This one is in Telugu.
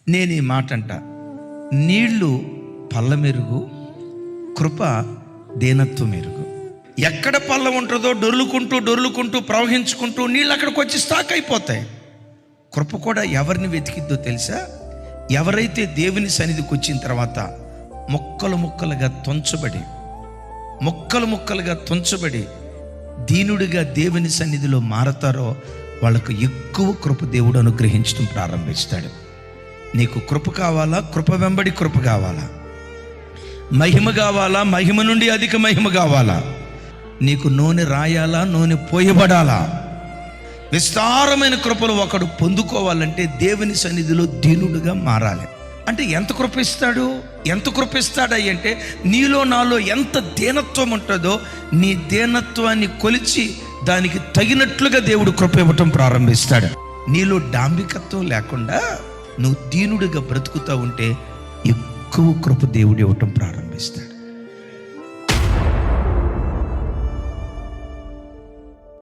నేను ఈ మాట అంట, నీళ్లు పల్లమెరుగు, కృప దీనత్వం మెరుగు. ఎక్కడ పల్లం ఉంటుందో డొర్లుకుంటూ ప్రవహించుకుంటూ నీళ్ళు అక్కడికి వచ్చి స్టాక్ అయిపోతాయి. కృప కూడా ఎవరిని వెతికిద్దో తెలుసా? ఎవరైతే దేవుని సన్నిధికి వచ్చిన తర్వాత ముక్కలు ముక్కలుగా తుంచబడి దీనుడిగా దేవుని సన్నిధిలో మారతారో వాళ్ళకు ఎక్కువ కృప దేవుడు అనుగ్రహించడం ప్రారంభిస్తాడు. నీకు కృప కావాలా? కృప వెంబడి కృప కావాలా? మహిమ కావాలా? మహిమ నుండి అధిక మహిమ కావాలా? నీకు నూనె రాయాలా? నూనె పోయబడాలా? విస్తారమైన కృపలు ఒకడు పొందుకోవాలంటే దేవుని సన్నిధిలో దీనుడుగా మారాలి. అంటే ఎంత కృప ఇస్తాడయ్యి అంటే నీలో నాలో ఎంత దీనత్వం ఉంటుందో నీ దీనత్వాన్ని కొలిచి దానికి తగినట్లుగా దేవుడు కృప ఇవ్వటం ప్రారంభిస్తాడు. నీలో డాంబికత్వం లేకుండా నువ్వు దీనుడిగా బ్రతుకుతూ ఉంటే ఎక్కువ కృప దేవుడు ఇవ్వటం ప్రారంభిస్తాడు.